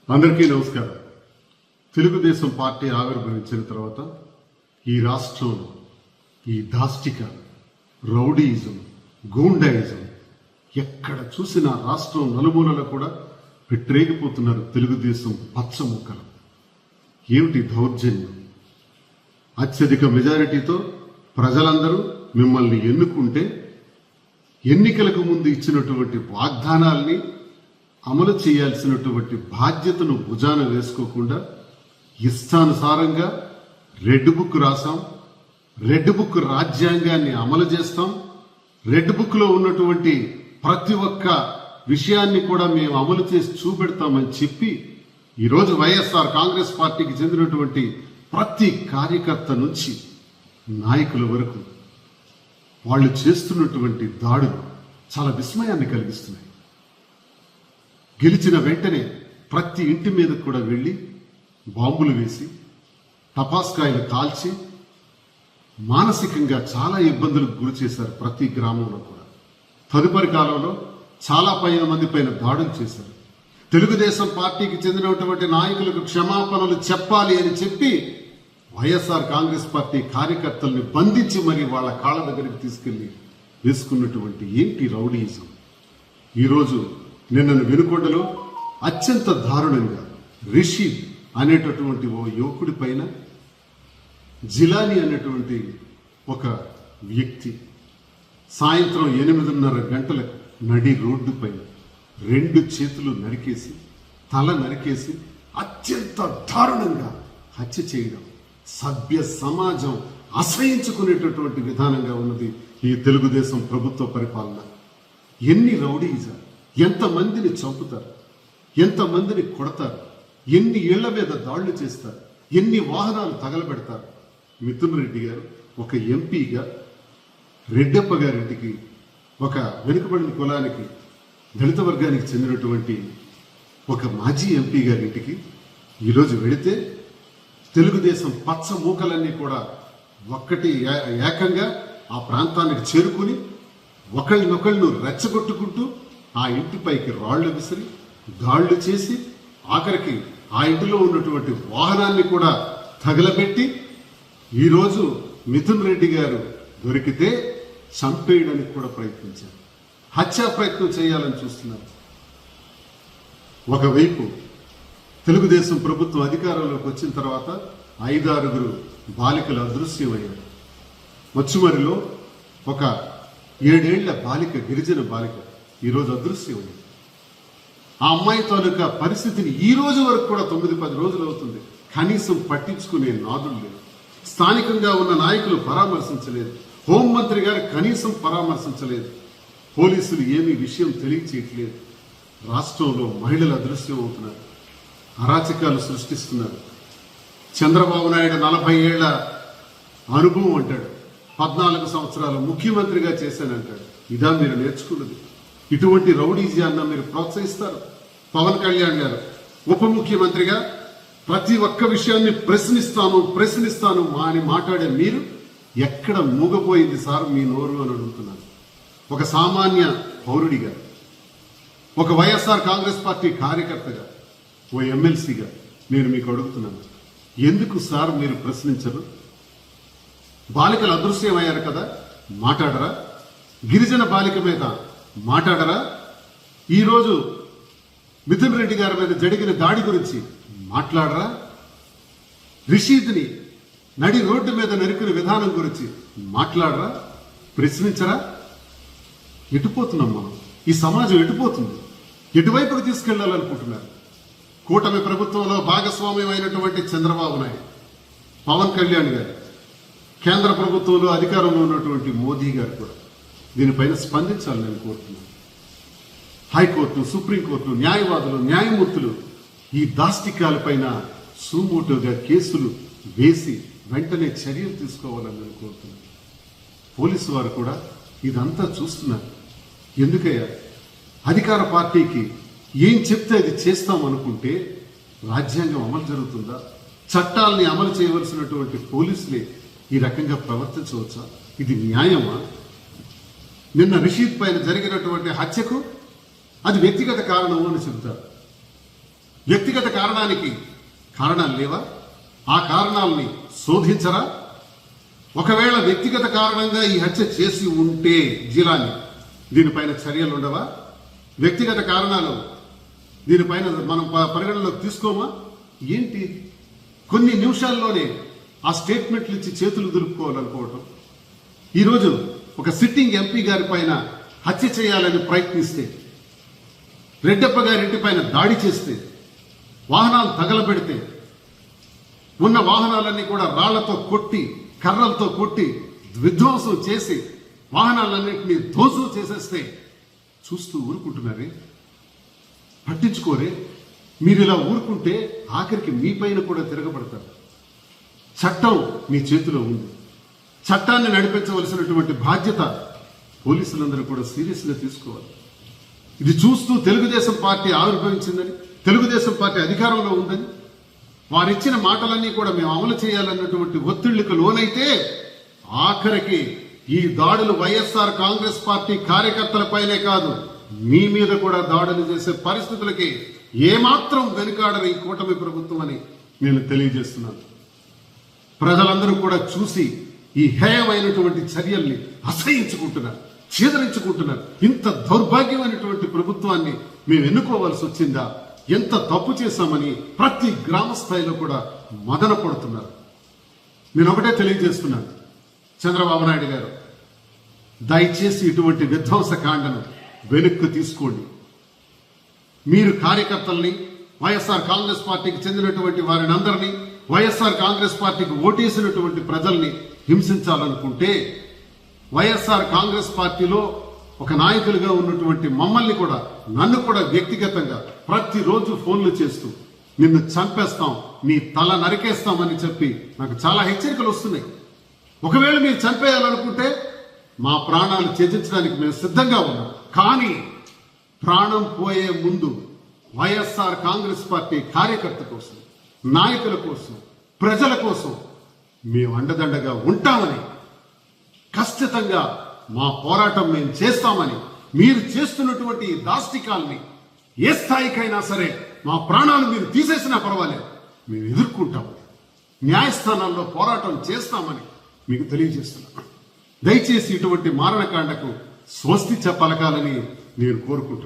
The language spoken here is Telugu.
అందరికీ నమస్కారం. తెలుగుదేశం పార్టీ ఆవిర్భవించిన తర్వాత ఈ రాష్ట్రంలో ఈ దాష్టిక, రౌడీయిజం, గూండాయిజం ఎక్కడ చూసినా రాష్ట్రం నలుమూలలో కూడా పెట్టరేగిపోతున్నారు తెలుగుదేశం పచ్చముక్కలు. ఏమిటి దౌర్జన్యం? అత్యధిక మెజారిటీతో ప్రజలందరూ మిమ్మల్ని ఎన్నుకుంటే ఎన్నికలకు ముందు ఇచ్చినటువంటి వాగ్దానాల్ని అమలు చేయాల్సినటువంటి బాధ్యతను భుజాన వేసుకోకుండా ఇష్టానుసారంగా రెడ్ బుక్ రాసాం, రెడ్ బుక్ రాజ్యాంగాన్ని అమలు చేస్తాం, రెడ్ బుక్ లో ఉన్నటువంటి ప్రతి ఒక్క విషయాన్ని కూడా మేము అమలు చేసి చూపెడతామని చెప్పి ఈరోజు వైఎస్ఆర్ కాంగ్రెస్ పార్టీకి చెందినటువంటి ప్రతి కార్యకర్త నుంచి నాయకుల వరకు వాళ్ళు చేస్తున్నటువంటి దాడులు చాలా విస్మయాన్ని కలిగిస్తున్నాయి. గెలిచిన వెంటనే ప్రతి ఇంటి మీద కూడా వెళ్ళి బాంబులు వేసి టపాస్కాయలు కాల్చి మానసికంగా చాలా ఇబ్బందులకు గురి చేశారు ప్రతి గ్రామంలో కూడా. తదుపరి కాలంలో చాలా మంది పైన దాడులు చేశారు. తెలుగుదేశం పార్టీకి చెందినటువంటి నాయకులకు క్షమాపణలు చెప్పాలి అని చెప్పి వైఎస్ఆర్ కాంగ్రెస్ పార్టీ కార్యకర్తల్ని బంధించి మరి వాళ్ళ కాళ్ళ దగ్గరికి తీసుకెళ్లి వేసుకున్నటువంటి ఏంటి రౌడీయిజం. ఈరోజు నిన్న వెనుకొండలో అత్యంత దారుణంగా రిషీద్ అనేటటువంటి ఓ యువకుడి పైన జిలానీ అనేటువంటి ఒక వ్యక్తి సాయంత్రం 8:30 గంటలకు నడి రోడ్డు పైన 2 చేతులు నరికేసి తల నరికేసి అత్యంత దారుణంగా హత్య చేయడం సభ్య సమాజం అసహించుకునేటటువంటి విధానంగా ఉన్నది ఈ తెలుగుదేశం ప్రభుత్వ పరిపాలన. ఎన్ని రౌడీజం, ఎంతమందిని చంపుతారు, ఎంతమందిని కొడతారు, ఎన్ని ఇళ్ల మీద దాడులు చేస్తారు, ఎన్ని వాహనాలు తగలబెడతారు. మిథున్ రెడ్డి గారు ఒక ఎంపీగా రెడ్డప్ప గారింటికి, ఒక వెనుకబడిన కులానికి దళిత వర్గానికి చెందినటువంటి ఒక మాజీ ఎంపీ గారింటికి ఈరోజు వెళితే తెలుగుదేశం పచ్చ మూకలన్నీ కూడా ఒక్కటి ఏకంగా ఆ ప్రాంతానికి చేరుకుని ఒకళ్ళనొకళ్ళు రెచ్చగొట్టుకుంటూ ఆ ఇంటిపైకి రాళ్లు విసిరి దాళ్లు చేసి ఆఖరికి ఆ ఇంటిలో ఉన్నటువంటి వాహనాన్ని కూడా తగలబెట్టి ఈరోజు మిథున్ రెడ్డి గారు దొరికితే చంపేయడానికి కూడా ప్రయత్నించారు. హత్యా ప్రయత్నం చేయాలని చూస్తున్నారు. ఒకవైపు తెలుగుదేశం ప్రభుత్వం అధికారంలోకి వచ్చిన తర్వాత 5-6 బాలికలు అదృశ్యమయ్యారు. మచ్చుమరిలో ఒక 7 ఏళ్ల బాలిక, గిరిజన బాలిక ఈరోజు అదృశ్యమైంది. ఆ అమ్మాయి తాలూకా పరిస్థితిని ఈ రోజు వరకు కూడా 9-10 రోజులు అవుతుంది. కనీసం పట్టించుకునే నాదులు లేదు. స్థానికంగా ఉన్న నాయకులు పరామర్శించలేదు. హోంమంత్రి గారు కనీసం పరామర్శించలేదు. పోలీసులు ఏమీ విషయం తెలియచేయట్లేదు. రాష్ట్రంలో మహిళలు అదృశ్యం అవుతున్నారు, అరాచకాలు సృష్టిస్తున్నారు. చంద్రబాబు నాయుడు 40 ఏళ్ల అనుభవం అంటాడు, 14 సంవత్సరాలు ముఖ్యమంత్రిగా చేశానంటాడు. ఇదా మీరు నేర్చుకున్నది? ఇటువంటి రౌడీజాన్న మీరు ప్రోత్సహిస్తారు? పవన్ కళ్యాణ్ గారు ఉప ముఖ్యమంత్రిగా ప్రతి ఒక్క విషయాన్ని ప్రశ్నిస్తాను అని మాట్లాడే మీరు ఎక్కడ మూగపోయింది సార్ మీ నోరు అని అడుగుతున్నాను. ఒక సామాన్య పౌరుడిగా, ఒక వైఎస్ఆర్ కాంగ్రెస్ పార్టీ కార్యకర్తగా, ఓ ఎమ్మెల్సీగా నేను మీకు అడుగుతున్నాను, ఎందుకు సార్ మీరు ప్రశ్నించరు? బాలికలు అదృశ్యమయ్యారు కదా, మాట్లాడరా? గిరిజన బాలిక మీద మాట్లాడరా? ఈరోజు మిథున్ రెడ్డి గారి మీద జరిగిన దాడి గురించి మాట్లాడరా? రిషీద్ని నడి రోడ్డు మీద నరికిన విధానం గురించి మాట్లాడరా? ప్రశ్నించరా? ఎటుపోతున్నాం మనం? ఈ సమాజం ఎటుపోతుంది? ఎటువైపుకు తీసుకెళ్లాలనుకుంటున్నారు? కూటమి ప్రభుత్వంలో భాగస్వామ్యం అయినటువంటి చంద్రబాబు నాయుడు, పవన్ కళ్యాణ్ గారు, కేంద్ర ప్రభుత్వంలో అధికారంలో ఉన్నటువంటి మోదీ గారు కూడా దీనిపైన స్పందించాలని నేను కోరుతున్నాను. హైకోర్టు, సుప్రీంకోర్టు, న్యాయవాదులు, న్యాయమూర్తులు ఈ దాష్టికాలపైన సుమోటోగా కేసులు వేసి వెంటనే చర్యలు తీసుకోవాలని నేను కోరుతున్నాను. పోలీసు వారు కూడా ఇదంతా చూస్తున్నారు. ఎందుకయ్యా? అధికార పార్టీకి ఏం చెప్తే అది చేస్తామనుకుంటే రాజ్యాంగం అమలు జరుగుతుందా? చట్టాలని అమలు చేయవలసినటువంటి పోలీసులే ఈ రకంగా ప్రవర్తించవచ్చా? ఇది న్యాయమా? నిన్న రిషీద్ పైన జరిగినటువంటి హత్యకు అది వ్యక్తిగత కారణము అని చెబుతారు. వ్యక్తిగత కారణానికి కారణాలు లేవా? ఆ కారణాలని శోధించరా? ఒకవేళ వ్యక్తిగత కారణంగా ఈ హత్య చేసి ఉంటే జిలాని దీనిపైన చర్యలు ఉండవా? వ్యక్తిగత కారణాలు దీనిపైన మనం పరిగణలోకి తీసుకోమా? ఏంటి కొన్ని నిమిషాల్లోనే ఆ స్టేట్మెంట్లు ఇచ్చి చేతులు దులుపుకోవాలనుకోవటం. ఈరోజు ఒక సిట్టింగ్ ఎంపీ గారి పైన హత్య చేయాలని ప్రయత్నిస్తే, రెడ్డప్ప గారి ఇంటి పైన దాడి చేస్తే, వాహనాలు తగలబెడితే, ఉన్న వాహనాలన్నీ కూడా రాళ్లతో కొట్టి కర్రలతో కొట్టి విధ్వంసం చేసి వాహనాలన్నింటినీ ధ్వంసం చేసేస్తే చూస్తూ ఊరుకుంటున్నారే? పట్టించుకోరే? మీరు ఇలా ఊరుకుంటే ఆఖరికి మీ పైన కూడా తిరగబడతారు. చట్టం మీ చేతిలో ఉంది. చట్టాన్ని నడిపించవలసినటువంటి బాధ్యత పోలీసులందరూ కూడా సీరియస్ గా తీసుకోవాలి. ఇది చూస్తూ తెలుగుదేశం పార్టీ ఆవిర్భవించిందని, తెలుగుదేశం పార్టీ అధికారంలో ఉందని, వారిచ్చిన మాటలన్నీ కూడా మేము అమలు చేయాలన్నటువంటి ఒత్తిళ్లకు లోనైతే ఆఖరికి ఈ దాడులు వైఎస్ఆర్ కాంగ్రెస్ పార్టీ కార్యకర్తలపైనే కాదు, మీ మీద కూడా దాడులు చేసే పరిస్థితులకి ఏమాత్రం వెనుకాడరు ఈ కూటమి ప్రభుత్వం అని నేను తెలియజేస్తున్నాను. ప్రజలందరూ కూడా చూసి ఈ హేయమైనటువంటి చర్యల్ని అసహించుకుంటున్నారు, ఛేదరించుకుంటున్నారు. ఇంత దౌర్భాగ్యమైనటువంటి ప్రభుత్వాన్ని మేము ఎన్నుకోవాల్సి వచ్చిందా? ఎంత తప్పు చేశామని ప్రతి గ్రామ స్థాయిలో కూడా మదన పడుతున్నారు. నేను ఒకటే తెలియజేస్తున్నాను, చంద్రబాబు నాయుడు గారు దయచేసి ఇటువంటి విధ్వంసకాండను వెనక్కి తీసుకోండి. మీరు కార్యకర్తల్ని, వైఎస్ఆర్ కాంగ్రెస్ పార్టీకి చెందినటువంటి వారిని అందరినీ, వైఎస్ఆర్ కాంగ్రెస్ పార్టీకి ఓటేసినటువంటి ప్రజల్ని హింసించాలనుకుంటే, వైఎస్ఆర్ కాంగ్రెస్ పార్టీలో ఒక నాయకులుగా ఉన్నటువంటి మమ్మల్ని కూడా, నన్ను కూడా వ్యక్తిగతంగా ప్రతిరోజు ఫోన్లు చేస్తూ నిన్ను చంపేస్తాం, నీ తల నరికేస్తామని చెప్పి నాకు చాలా హెచ్చరికలు వస్తున్నాయి. ఒకవేళ మీరు చంపేయాలనుకుంటే మా ప్రాణాలు త్యజించడానికి మేము సిద్ధంగా ఉన్నాం. కానీ ప్రాణం పోయే ముందు వైఎస్ఆర్ కాంగ్రెస్ పార్టీ కార్యకర్త కోసం, నాయకుల కోసం, ప్రజల కోసం మేము అండదండగా ఉంటామని, ఖచ్చితంగా మా పోరాటం మేము చేస్తామని, మీరు చేస్తున్నటువంటి ఈ దాష్టికాల్ని ఏ స్థాయికైనా సరే మా ప్రాణాలు మీరు తీసేసినా పర్వాలేదు, మేము ఎదుర్కొంటాం, న్యాయస్థానాల్లో పోరాటం చేస్తామని మీకు తెలియజేస్తున్నాను. దయచేసి ఇటువంటి మారణకాండకు స్వస్తి పలకాలని నేను కోరుకుంటున్నాను.